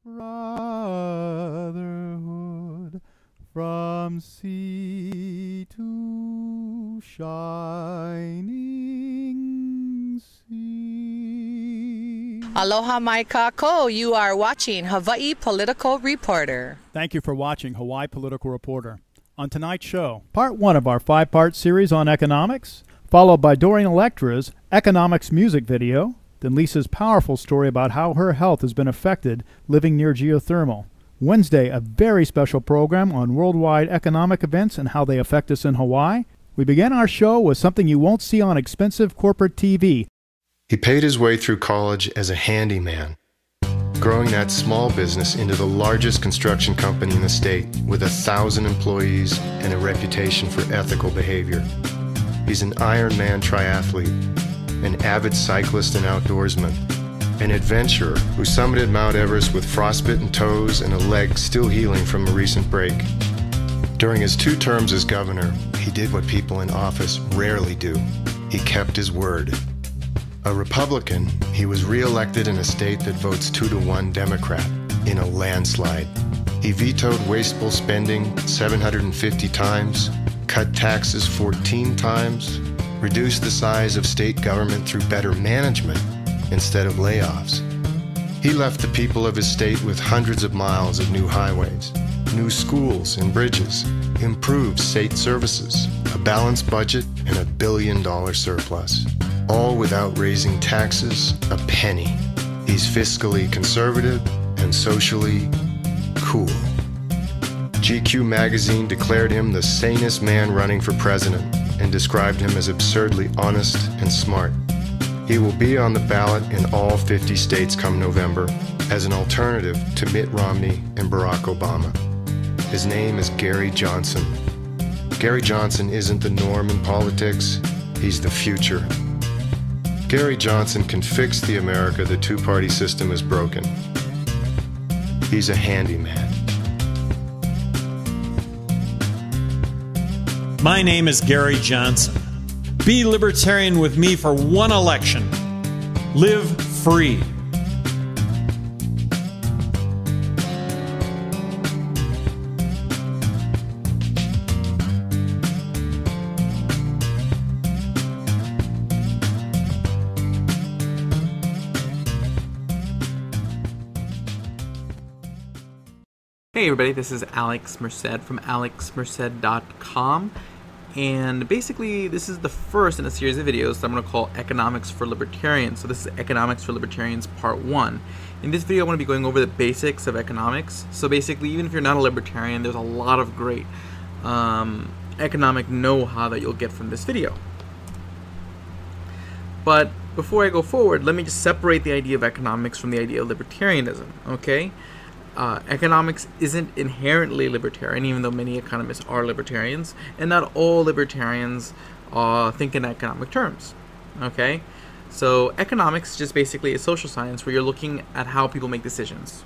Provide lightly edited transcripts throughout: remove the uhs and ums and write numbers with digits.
brotherhood from sea to shining sea. Aloha mai kako. You are watching Hawaii Political Reporter. Thank you for watching Hawaii Political Reporter. On tonight's show, part one of our 5-part series on economics, followed by Dorian Electra's economics music video, then Lisa's powerful story about how her health has been affected living near geothermal. Wednesday, a very special program on worldwide economic events and how they affect us in Hawaii. We began our show with something you won't see on expensive corporate TV. He paid his way through college as a handyman, growing that small business into the largest construction company in the state with 1,000 employees and a reputation for ethical behavior. He's an Ironman triathlete, an avid cyclist and outdoorsman, an adventurer who summited Mount Everest with frostbitten toes and a leg still healing from a recent break. During his 2 terms as governor, he did what people in office rarely do. He kept his word. A Republican, he was re-elected in a state that votes 2-to-1 Democrat in a landslide. He vetoed wasteful spending 750 times, cut taxes 14 times, reduced the size of state government through better management instead of layoffs. He left the people of his state with hundreds of miles of new highways, new schools and bridges, improved state services, a balanced budget, and $1 billion surplus, all without raising taxes a penny. He's fiscally conservative and socially cool. GQ magazine declared him the sanest man running for president and described him as absurdly honest and smart. He will be on the ballot in all 50 states come November as an alternative to Mitt Romney and Barack Obama. His name is Gary Johnson. Gary Johnson isn't the norm in politics, he's the future. Gary Johnson can fix the America the 2-party system has broken. He's a handyman. My name is Gary Johnson. Be libertarian with me for one election. Live free. Hey everybody, this is Alex Merced from alexmerced.com, and basically this is the first in a series of videos that I'm going to call Economics for Libertarians. So this is Economics for Libertarians Part 1. In this video I'm going to be going over the basics of economics. So basically, even if you're not a libertarian, there's a lot of great economic know-how that you'll get from this video. But before I go forward, let me just separate the idea of economics from the idea of libertarianism, okay? Economics isn't inherently libertarian, even though many economists are libertarians, and not all libertarians think in economic terms. Okay, so economics is just basically a social science where you're looking at how people make decisions,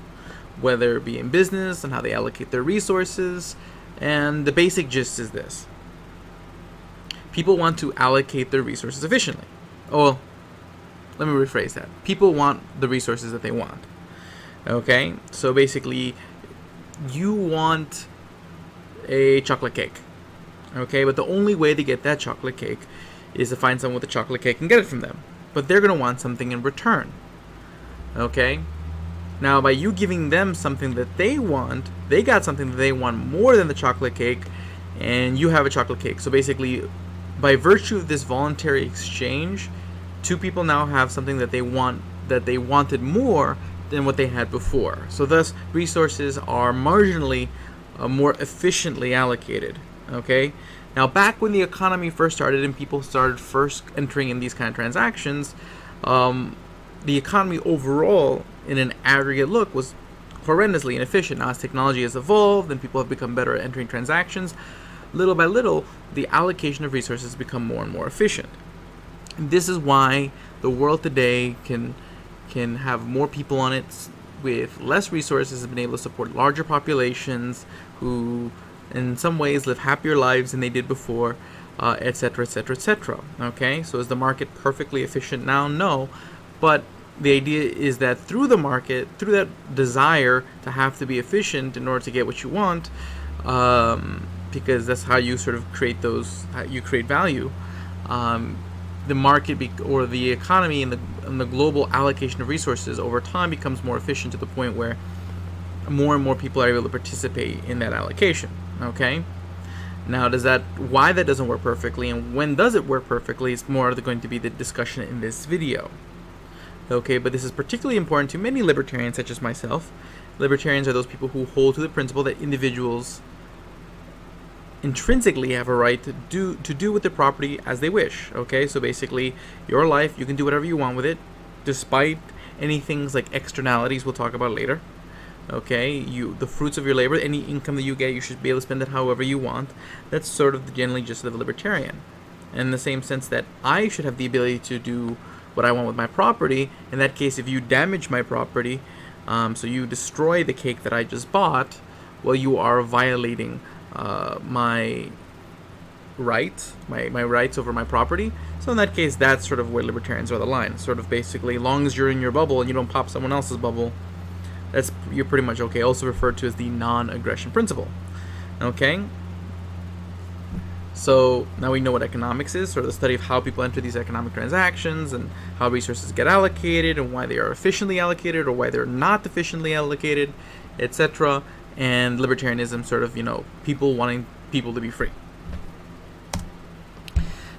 whether it be in business and how they allocate their resources. And the basic gist is this: people want to allocate their resources efficiently. Oh, well, let me rephrase that. People want the resources that they want. Okay, so basically you want a chocolate cake, okay, but the only way to get that chocolate cake is to find someone with a chocolate cake and get it from them, but they're going to want something in return. Okay, now by you giving them something that they want, they got something that they want more than the chocolate cake, and you have a chocolate cake. So basically, by virtue of this voluntary exchange, 2 people now have something that they want, that they wanted more than what they had before. So thus, resources are marginally more efficiently allocated. Okay, now back when the economy first started and people started first entering in these kind of transactions, the economy overall in an aggregate look was horrendously inefficient. Now as technology has evolved and people have become better at entering transactions, little by little the allocation of resources has become more and more efficient. And this is why the world today can have more people on it with less resources, have been able to support larger populations who in some ways live happier lives than they did before, etc., etc., etc. Okay, so is the market perfectly efficient now? No, but the idea is that through the market, through that desire to have to be efficient in order to get what you want, because that's how you sort of create you create value. The market or the economy and the global allocation of resources over time becomes more efficient to the point where more and more people are able to participate in that allocation. Okay. Now, why that doesn't work perfectly and when does it work perfectly is more going to be the discussion in this video. Okay, but this is particularly important to many libertarians such as myself. Libertarians are those people who hold to the principle that individuals intrinsically have a right to do with their property as they wish. Okay, so basically your life, you can do whatever you want with it, despite any things like externalities we'll talk about later. Okay, the fruits of your labor, any income that you get, you should be able to spend it however you want. That's sort of the generally gist of the libertarian. In the same sense that I should have the ability to do what I want with my property. In that case, if you damage my property, so you destroy the cake that I just bought, well, you are violating my rights over my property. So in that case, that's sort of where libertarians are the line. Sort of basically, as long as you're in your bubble and you don't pop someone else's bubble, you're pretty much okay. Also referred to as the non-aggression principle. Okay. So now we know what economics is, sort of the study of how people enter these economic transactions and how resources get allocated and why they are efficiently allocated or why they're not efficiently allocated, etc. And libertarianism, sort of, people wanting people to be free.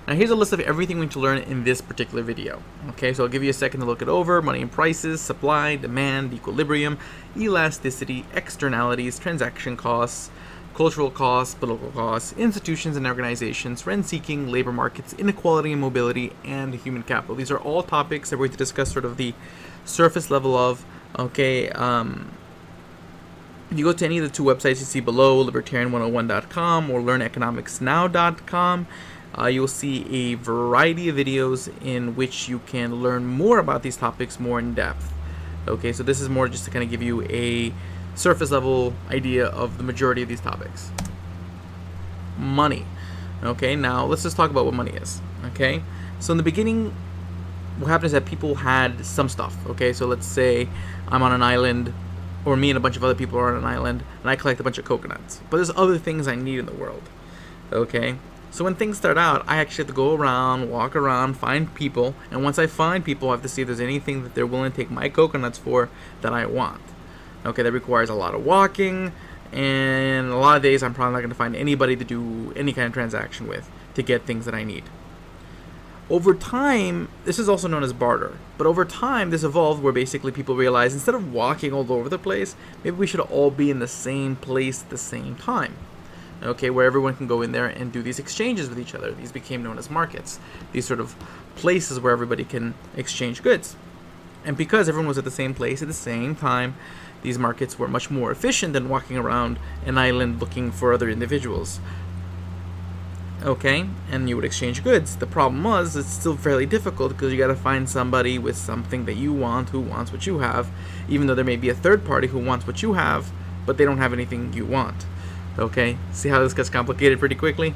Now here's a list of everything we need to learn in this particular video. Okay, so I'll give you a second to look it over. Money and prices, supply, demand, equilibrium, elasticity, externalities, transaction costs, cultural costs, political costs, institutions and organizations, rent-seeking, labor markets, inequality and mobility, and human capital. These are all topics that we're going to discuss sort of the surface level of. Okay, if you go to any of the two websites you see below, libertarian101.com or learneconomicsnow.com, you'll see a variety of videos in which you can learn more about these topics more in depth. Okay, so this is more just to kind of give you a surface level idea of the majority of these topics. Money. Okay, now let's just talk about what money is. Okay, so in the beginning, what happened is that people had some stuff. Okay, so let's say I'm on an island, or me and a bunch of other people are on an island, and I collect a bunch of coconuts. But there's other things I need in the world. Okay, so when things start out, I actually have to go around, walk around, find people, and once I find people, I have to see if there's anything that they're willing to take my coconuts for that I want. Okay, that requires a lot of walking, and a lot of days I'm probably not going to find anybody to do any kind of transaction with to get things that I need. Over time, this is also known as barter, but over time this evolved where basically people realized instead of walking all over the place, maybe we should all be in the same place at the same time. Okay, where everyone can go in there and do these exchanges with each other. These became known as markets, these sort of places where everybody can exchange goods. And because everyone was at the same place at the same time, these markets were much more efficient than walking around an island looking for other individuals. Okay, and you would exchange goods. The problem was it's still fairly difficult because you got to find somebody with something that you want who wants what you have, even though there may be a third party who wants what you have, but they don't have anything you want. Okay, see how this gets complicated pretty quickly?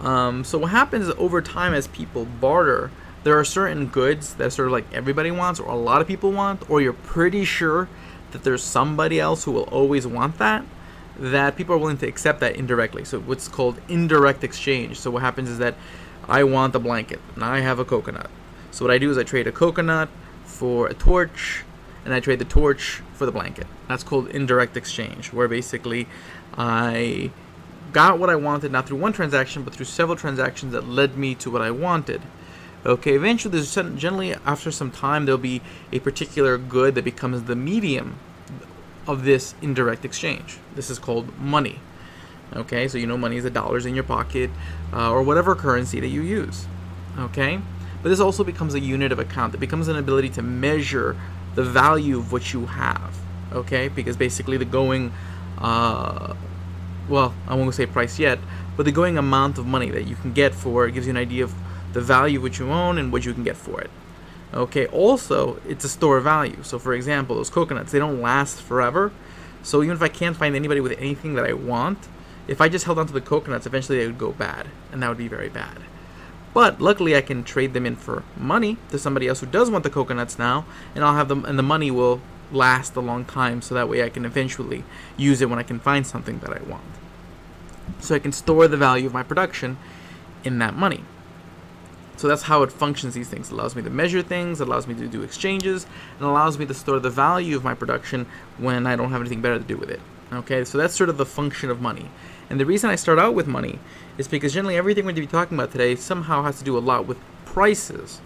So what happens is over time as people barter, there are certain goods that sort of like everybody wants or a lot of people want, or you're pretty sure that there's somebody else who will always want that people are willing to accept that indirectly. So what's called indirect exchange. So what happens is that I want a blanket and I have a coconut. So what I do is I trade a coconut for a torch, and I trade the torch for the blanket. That's called indirect exchange, where basically I got what I wanted not through one transaction but through several transactions that led me to what I wanted. Okay, eventually there's generally after some time there'll be a particular good that becomes the medium of this indirect exchange. This is called money. Okay, so money is the dollars in your pocket or whatever currency that you use. Okay, but this also becomes a unit of account. It becomes an ability to measure the value of what you have. Okay, because basically the going well, I won't say price yet, but the going amount of money that you can get for it gives you an idea of the value of what you own and what you can get for it. Okay, also, it's a store of value. So, for example, those coconuts, they don't last forever. So even if I can't find anybody with anything that I want, if I just held on to the coconuts, eventually they would go bad, and that would be very bad. But luckily I can trade them in for money to somebody else who does want the coconuts now, and I'll have them, and the money will last a long time, so that way I can eventually use it when I can find something that I want. So I can store the value of my production in that money. So that's how it functions, these things. It allows me to measure things, it allows me to do exchanges, and allows me to store the value of my production when I don't have anything better to do with it. Okay, so that's sort of the function of money. And the reason I start out with money is because generally everything we're going to be talking about today somehow has to do a lot with prices.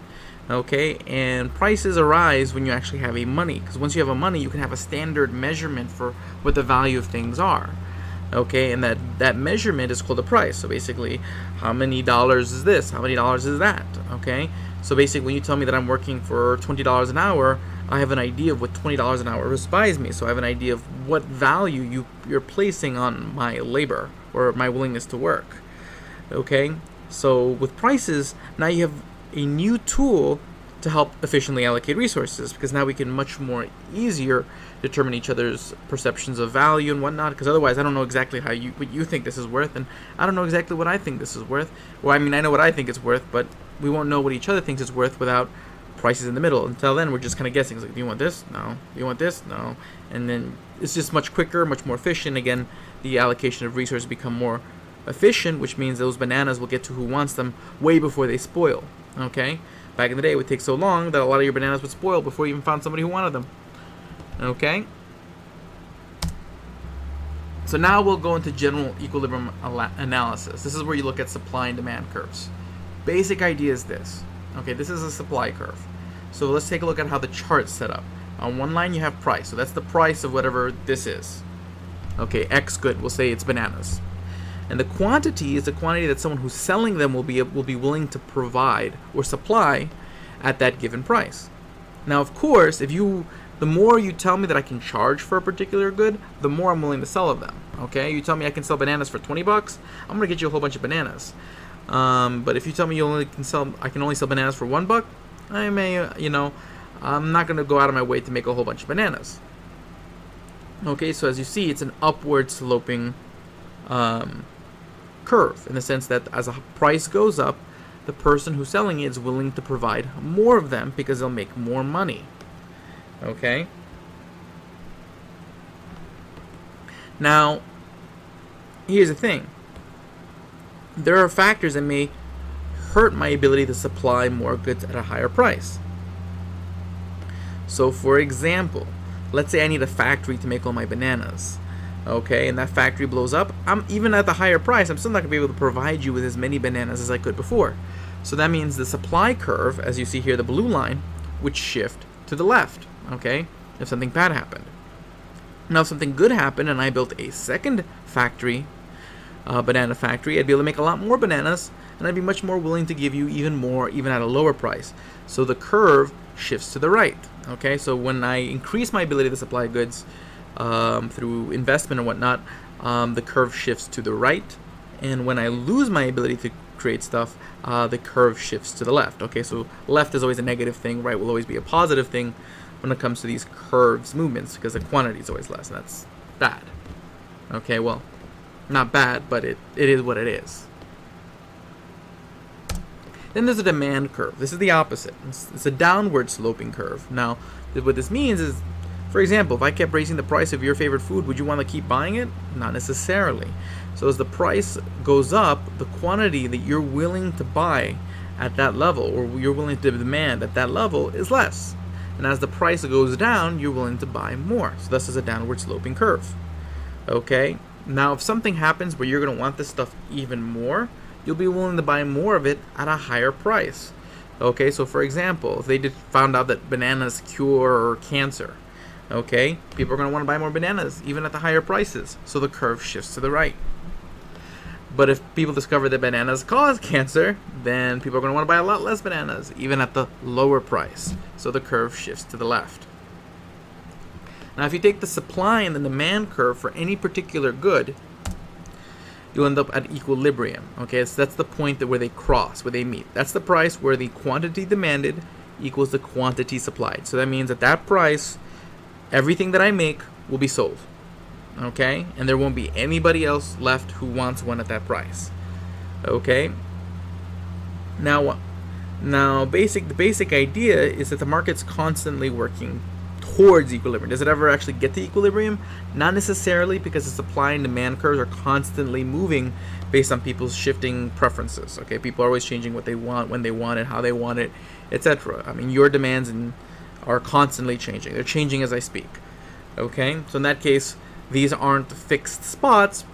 Okay, and prices arise when you actually have a money, because once you have a money, you can have a standard measurement for what the value of things are. Okay, and that measurement is called a price. So basically, how many dollars is this? How many dollars is that? Okay, so basically, when you tell me that I'm working for $20 an hour, I have an idea of what $20 an hour buys me. So I have an idea of what value you're placing on my labor or my willingness to work. Okay, so with prices, now you have a new tool to help efficiently allocate resources, because now we can much more easier determine each other's perceptions of value and whatnot, because otherwise I don't know exactly what you think this is worth, and I don't know exactly what I think this is worth. Well, I mean, I know what I think it's worth, but we won't know what each other thinks it's worth without prices in the middle. Until then, we're just kind of guessing. It's like, do you want this? No. Do you want this? No. And then it's just much quicker, much more efficient. Again, the allocation of resources become more efficient, which means those bananas will get to who wants them way before they spoil. Okay? Back in the day, it would take so long that a lot of your bananas would spoil before you even found somebody who wanted them. Okay? So now we'll go into general equilibrium analysis. This is where you look at supply and demand curves. Basic idea is this. Okay, this is a supply curve. So let's take a look at how the chart's set up. On one line you have price. So that's the price of whatever this is. Okay, X good. We'll say it's bananas. And the quantity is the quantity that someone who's selling them will be willing to provide or supply at that given price. Now, of course, the more you tell me that I can charge for a particular good, the more I'm willing to sell of them. Okay, you tell me I can sell bananas for $20, I'm gonna get you a whole bunch of bananas. But if you tell me I can only sell bananas for $1, I may, I'm not gonna go out of my way to make a whole bunch of bananas. Okay, so as you see, it's an upward sloping curve, in the sense that as a price goes up, the person who's selling it is willing to provide more of them because they'll make more money. Okay? Now, here's the thing. There are factors that may hurt my ability to supply more goods at a higher price. So, for example, let's say I need a factory to make all my bananas. Okay, and that factory blows up. Even at the higher price, I'm still not going to be able to provide you with as many bananas as I could before. So that means the supply curve, as you see here, the blue line, would shift to the left. Okay, if something bad happened. Now, if something good happened and I built a second factory, banana factory, I'd be able to make a lot more bananas, and I'd be much more willing to give you even more, even at a lower price. So the curve shifts to the right. Okay, so when I increase my ability to supply goods through investment and whatnot, the curve shifts to the right, and when I lose my ability to create stuff, the curve shifts to the left. Okay, so left is always a negative thing, right will always be a positive thing when it comes to these curves movements, because the quantity is always less, and that's bad. Okay, well, not bad, but it is what it is. Then there's a demand curve. This is the opposite. It's a downward sloping curve. Now, what this means is, for example, if I kept raising the price of your favorite food, would you want to keep buying it? Not necessarily. So as the price goes up, the quantity that you're willing to buy at that level, or you're willing to demand at that level, is less. And as the price goes down, you're willing to buy more. So this is a downward sloping curve. Okay? Now, if something happens where you're going to want this stuff even more, you'll be willing to buy more of it at a higher price. Okay? So, for example, if they found out that bananas cure cancer, okay, people are going to want to buy more bananas, even at the higher prices. So the curve shifts to the right. But if people discover that bananas cause cancer, then people are going to want to buy a lot less bananas, even at the lower price. So the curve shifts to the left. Now, if you take the supply and the demand curve for any particular good, you'll end up at equilibrium. Okay, so that's the point where they cross, where they meet. That's the price where the quantity demanded equals the quantity supplied. So that means at that price, everything that I make will be sold. Okay, and there won't be anybody else left who wants one at that price. Okay, Now, the basic idea is that the market's constantly working towards equilibrium. Does it ever actually get to equilibrium? Not necessarily, because the supply and demand curves are constantly moving based on people's shifting preferences. Okay, people are always changing what they want, when they want it, how they want it, etc. I mean, your demands are constantly changing. They're changing as I speak. Okay, so in that case, these aren't fixed spots,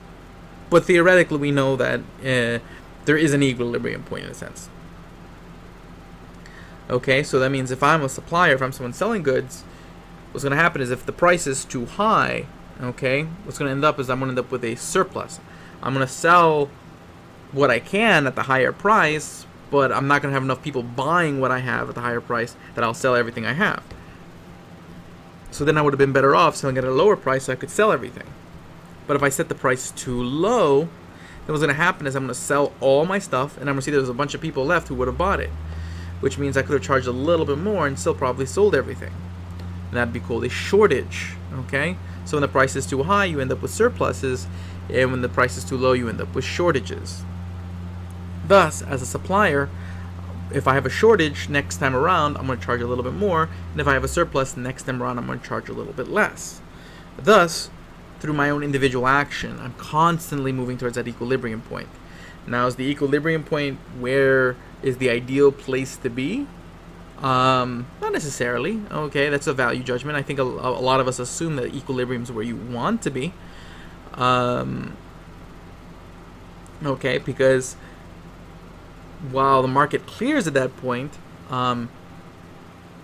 but theoretically we know that there is an equilibrium point in a sense. Okay, so that means if I'm a supplier, if I'm someone selling goods, what's going to happen is if the price is too high, okay, what's going to end up is I'm going to end up with a surplus. I'm going to sell what I can at the higher price, but I'm not going to have enough people buying what I have at the higher price that I'll sell everything I have. So then I would have been better off selling at a lower price so I could sell everything. But if I set the price too low, then what's going to happen is I'm going to sell all my stuff, and I'm going to see there's a bunch of people left who would have bought it, which means I could have charged a little bit more and still probably sold everything. And that'd be called a shortage. Okay, so when the price is too high, you end up with surpluses, and when the price is too low, you end up with shortages. Thus, as a supplier, if I have a shortage next time around, I'm going to charge a little bit more, and if I have a surplus next time around, I'm going to charge a little bit less. Thus, through my own individual action, I'm constantly moving towards that equilibrium point. Now, is the equilibrium point where is the ideal place to be? Not necessarily. Okay, that's a value judgment. I think a lot of us assume that equilibrium is where you want to be. Okay, because while the market clears at that point, that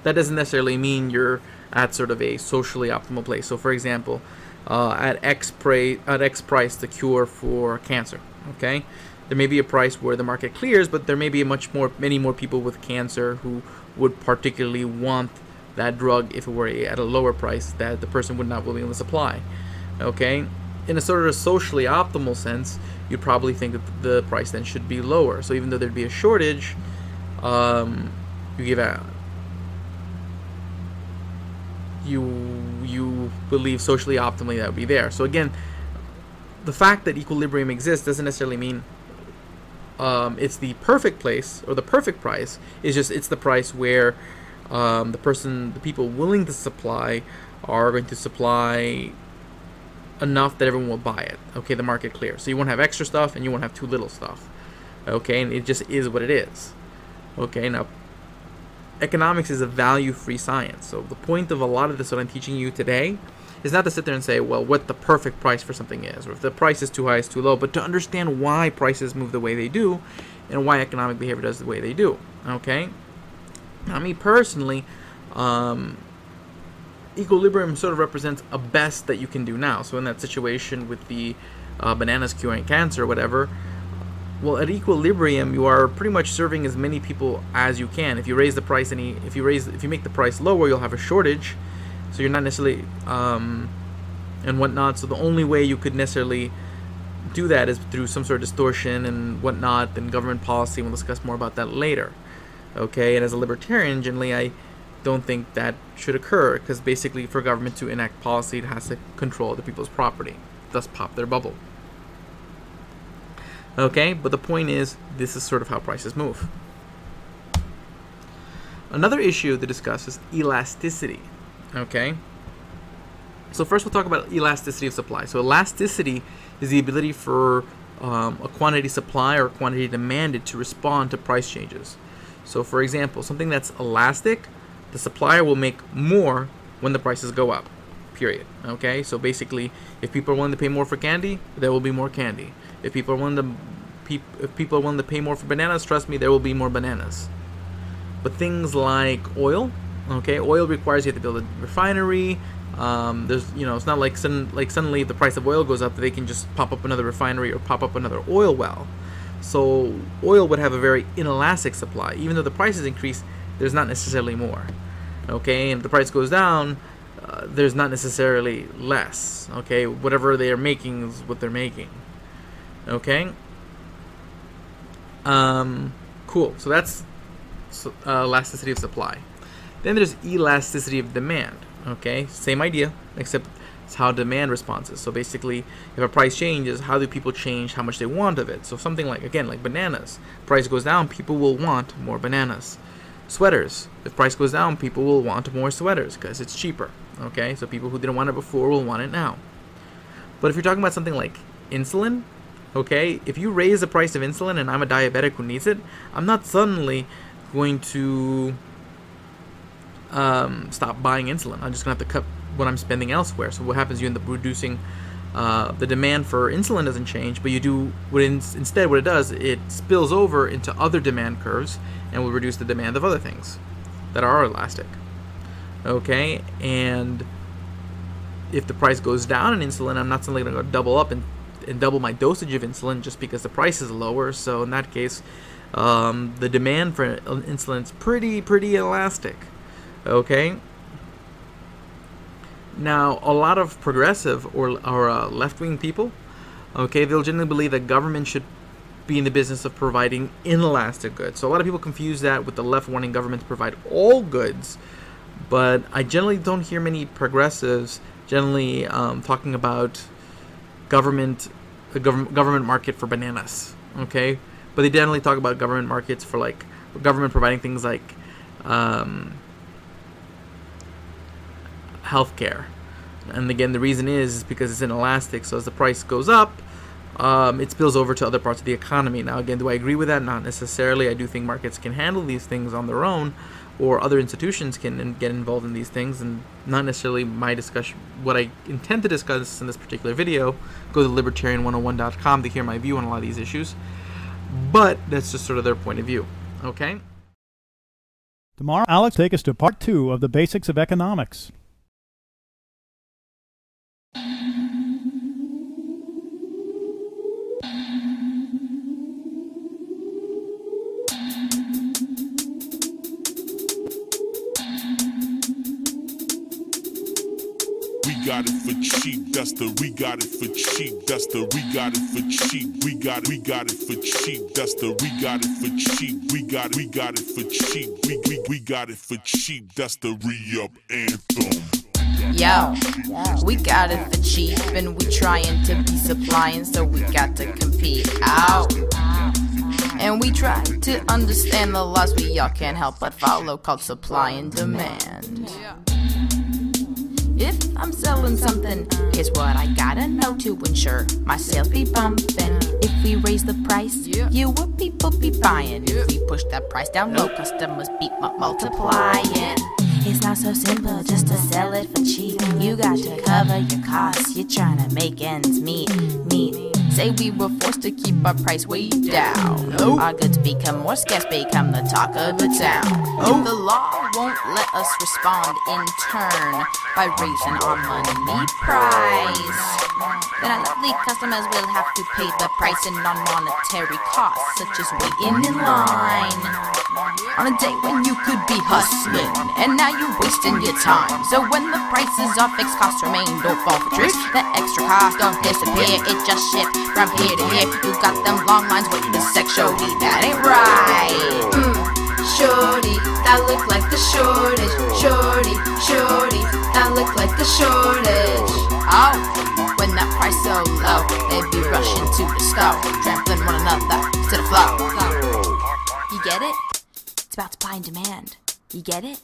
doesn't necessarily mean you're at sort of a socially optimal place. So, for example, at X price, the cure for cancer. Okay, there may be a price where the market clears, but there may be many more people with cancer who would particularly want that drug if it were at a lower price that the person would not be willing to supply. Okay, in a sort of socially optimal sense, you'd probably think that the price then should be lower. So even though there'd be a shortage, you believe socially optimally that would be there. So again, the fact that equilibrium exists doesn't necessarily mean it's the perfect place or the perfect price. It's the price where the people willing to supply are going to supply enough that everyone will buy it. Okay, the market clears. So you won't have extra stuff and you won't have too little stuff. Okay, and it just is what it is. Okay, now economics is a value-free science. So the point of a lot of this that I'm teaching you today is not to sit there and say, well, what the perfect price for something is, or if the price is too high, it's too low, but to understand why prices move the way they do and why economic behavior does the way they do. Okay? Now, me personally, equilibrium sort of represents a best that you can do now. So in that situation with the bananas curing cancer or whatever, well, at equilibrium, you are pretty much serving as many people as you can. If you raise the price if you make the price lower, you'll have a shortage. So you're not necessarily and whatnot. So the only way you could necessarily do that is through some sort of distortion and whatnot, and government policy. We'll discuss more about that later. Okay, and as a libertarian, generally, I don't think that should occur, because basically for government to enact policy, it has to control other people's property, thus pop their bubble. Okay, but the point is, this is sort of how prices move. Another issue to discuss is elasticity. Okay, so first we'll talk about elasticity of supply. So elasticity is the ability for a quantity supply or quantity demanded to respond to price changes. So for example, something that's elastic, the supplier will make more when the prices go up, period. Okay, so basically, if people are willing to pay more for candy, there will be more candy. If people are willing to pay more for bananas, trust me, there will be more bananas. But things like oil, okay, oil requires you have to build a refinery. It's not like suddenly if the price of oil goes up, they can just pop up another refinery or pop up another oil well. So oil would have a very inelastic supply. Even though the prices increase, there's not necessarily more. Okay, and if the price goes down, there's not necessarily less. Okay, whatever they are making is what they're making. Okay. Cool. So that's elasticity of supply. Then there's elasticity of demand. Okay, same idea, except It's how demand responses. So basically, if a price changes, how do people change how much they want of it? So something like, again, like bananas. Price goes down, people will want more bananas. Sweaters. If price goes down, people will want more sweaters because it's cheaper. Okay, so people who didn't want it before will want it now. But if you're talking about something like insulin, okay, if you raise the price of insulin and I'm a diabetic who needs it, I'm not suddenly going to stop buying insulin. I'm just going to have to cut what I'm spending elsewhere. So what happens, you end up reducing the demand for insulin doesn't change, but you do instead what it does, it spills over into other demand curves and will reduce the demand of other things that are elastic. Okay, and if the price goes down in insulin, I'm not suddenly going to go double up and double my dosage of insulin just because the price is lower. So in that case, the demand for insulin is pretty elastic. Okay. Now, a lot of progressive or left-wing people, okay, they'll generally believe that government should be in the business of providing inelastic goods. So a lot of people confuse that with the left wanting government to provide all goods, but I generally don't hear many progressives generally talking about government market for bananas, okay? But they generally talk about government markets for like government providing things like healthcare. And again, the reason is because it's inelastic, so as the price goes up, it spills over to other parts of the economy. Now again, do I agree with that? Not necessarily. I do think markets can handle these things on their own, or other institutions can get involved in these things, and not necessarily my discussion. What I intend to discuss in this particular video, go to libertarian101.com to hear my view on a lot of these issues, but that's just sort of their point of view. Okay? Tomorrow, Alex will take us to part 2 of the basics of economics. We got it for cheap, that's the we got it for cheap, that's the we got it for cheap, we got it for cheap, that's the we got it for cheap, we got it for cheap, we got it for cheap, that's the re-up anthem. Yo, we got it for cheap and we trying to be supplying, so we got to compete out. And we try to understand the laws we all can't help but follow, called supply and demand. If I'm selling something, here's what I gotta know to ensure my sales be bumping. If we raise the price, you will people be buying. If we push that price down low, customers be multiplying. It's not so simple just to sell it for cheap. You got to cover your costs, you're trying to make ends meet. Say we were forced to keep our price way down. Our goods become more scarce, become the talk of the town. If the law won't let us respond in turn by raising our money price, then our lovely customers will have to pay the price in non-monetary costs, such as waiting in line on a day when you could be hustling, and now you're wasting your time. So when the prices of fixed costs remain, don't fall for tricks. The extra costs don't disappear, it just shifts from here to here. You got them long lines waiting to sex shorty, that ain't right. Shorty, that look like the shortage. Shorty, that look like the shortage. Oh, when that price so low, they be rushing to the store, trampling one another to the floor. You get it? It's about supply and demand. You get it?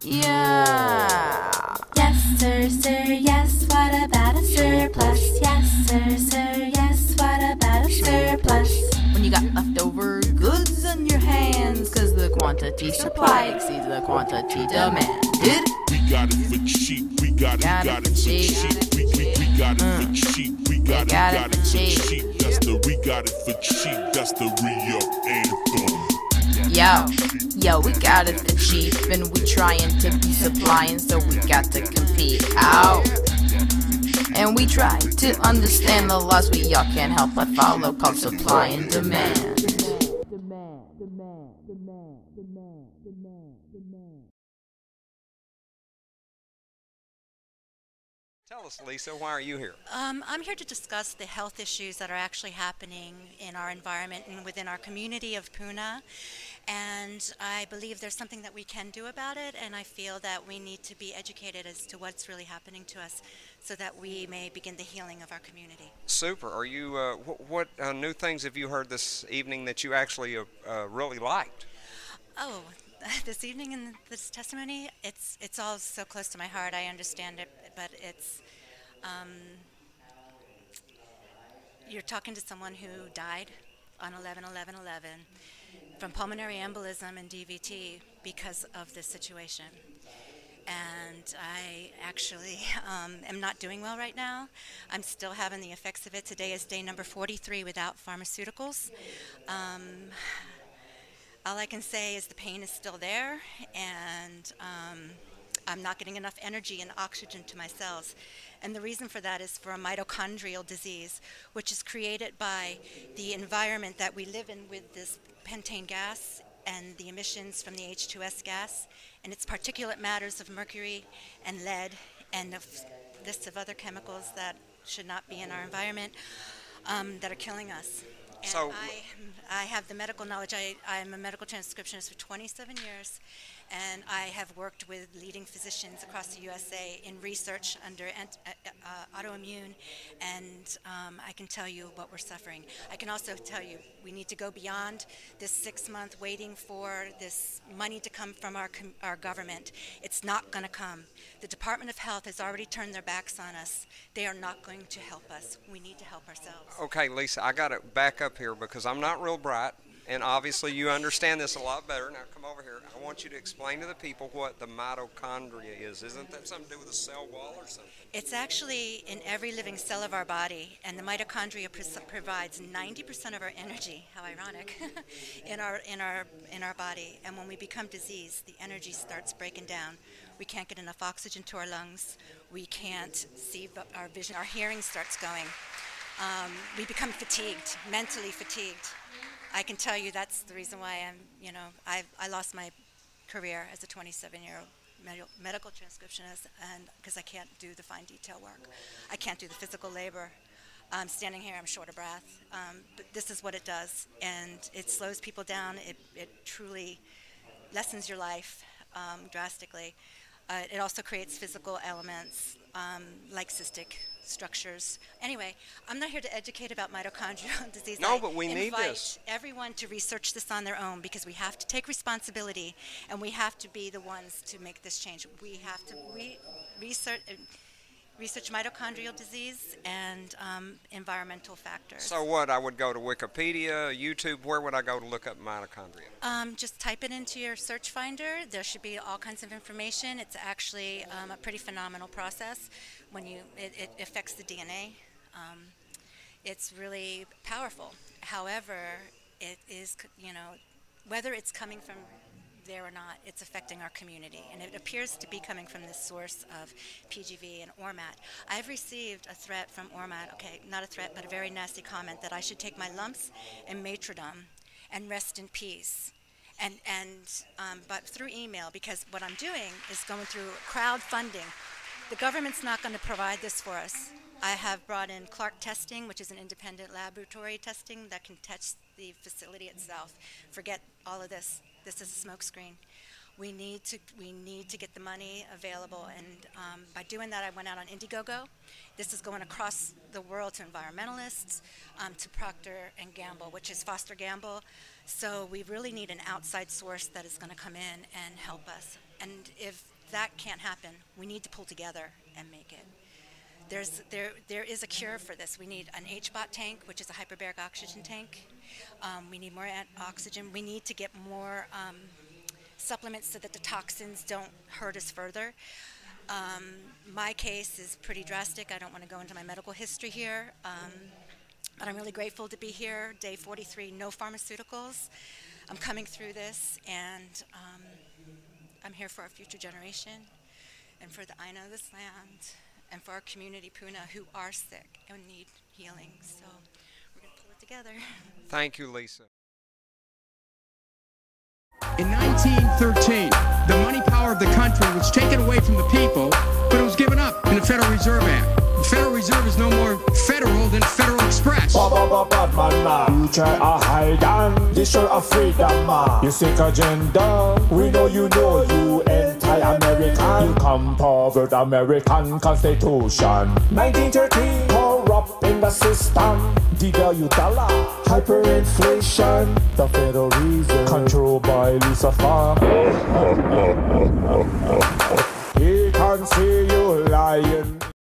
Yeah. Yes, sir, yes, what about a surplus? Yes, sir, yes, what about a surplus? When you got leftover goods in your hands, cause the quantity supplied exceeds the quantity demanded. We got it for cheap, we got it for cheap, we got it for cheap, we got it for cheap, that's the we got it for cheap, that's the re-up anthem. Yo, we got it for cheap and we trying to be supplying, so we got to compete out. And we try to understand the laws we all can't help but follow, called supply and demand. Tell us, Lisa, why are you here? I'm here to discuss the health issues that are actually happening in our environment and within our community of Puna. And I believe there's something that we can do about it, and I feel that we need to be educated as to what's really happening to us so that we may begin the healing of our community. Super. Are you, what new things have you heard this evening that you actually really liked? Oh, this evening in this testimony, it's all so close to my heart. I understand it, but it's you're talking to someone who died on 11/11/11 from pulmonary embolism and DVT because of this situation. And I actually am not doing well right now. I'm still having the effects of it. Today is day number 43 without pharmaceuticals. All I can say is the pain is still there, and I'm not getting enough energy and oxygen to my cells. And the reason for that is for a mitochondrial disease, which is created by the environment that we live in with this pentane gas and the emissions from the H2S gas, and its particulate matters of mercury and lead and a list of other chemicals that should not be in our environment that are killing us. And So I have the medical knowledge. I'm a medical transcriptionist for 27 years, and I have worked with leading physicians across the USA in research under autoimmune, and I can tell you what we're suffering. I can also tell you we need to go beyond this 6-month waiting for this money to come from our government. It's not going to come. The Department of Health has already turned their backs on us. They are not going to help us. We need to help ourselves. Okay, Lisa, I got to back up here because I'm not real bright, and obviously you understand this a lot better. Now come over here. I want you to explain to the people what the mitochondria is. Isn't that something to do with a cell wall or something? It's actually in every living cell of our body, and the mitochondria provides 90% of our energy. How ironic! in our body. And when we become diseased, the energy starts breaking down. We can't get enough oxygen to our lungs. We can't see our vision. Our hearing starts going. We become fatigued, mentally fatigued. I can tell you that's the reason why I lost my career as a 27-year-old medical transcriptionist, and because I can't do the fine detail work. I can't do the physical labor. I'm standing here, I'm short of breath. But this is what it does, and it slows people down. It truly lessens your life drastically. It also creates physical elements like cystic structures. Anyway, I'm not here to educate about mitochondrial disease. No, but we need this. I invite everyone to research this on their own because we have to take responsibility and we have to be the ones to make this change. We have to research mitochondrial disease and environmental factors. So what, I would go to Wikipedia, YouTube, where would I go to look up mitochondria? Just type it into your search finder. There should be all kinds of information. It's actually a pretty phenomenal process. When it affects the DNA. It's really powerful. However, it is, whether it's coming from there or not, it's affecting our community, and it appears to be coming from this source of PGV and ORMAT. I've received a threat from ORMAT, okay, not a threat, but a very nasty comment that I should take my lumps and Matrodom and rest in peace. But through email, because what I'm doing is going through crowdfunding. The government's not going to provide this for us. I have brought in Clark Testing, which is an independent laboratory testing that can test the facility itself. Forget all of this. This is a smokescreen. We need to get the money available, and by doing that, I went out on Indiegogo. This is going across the world to environmentalists, to Procter & Gamble, which is Foster Gamble. So we really need an outside source that is going to come in and help us. And if that can't happen, we need to pull together and make it. There is a cure for this. We need an HBOT tank, which is a hyperbaric oxygen tank. We need more oxygen. We need to get more supplements so that the toxins don't hurt us further. My case is pretty drastic. I don't want to go into my medical history here, but I'm really grateful to be here. Day 43, no pharmaceuticals. I'm coming through this, and I'm here for our future generation, and for the Aina of this land, and for our community, Puna, who are sick and need healing. So we're going to pull it together. Thank you, Lisa. In 1913, the money, power, power of the country was taken away from the people, but it was given up in the Federal Reserve Act. The Federal Reserve is no more federal than Federal Express. You try a hide and destroy a freedom, man. You sick agenda. We know you anti-American. You come forward American Constitution. 1913, corrupt in the system. Devalue dollar, hyperinflation. The Federal Reserve, controlled by Lucifer. He can see you lying.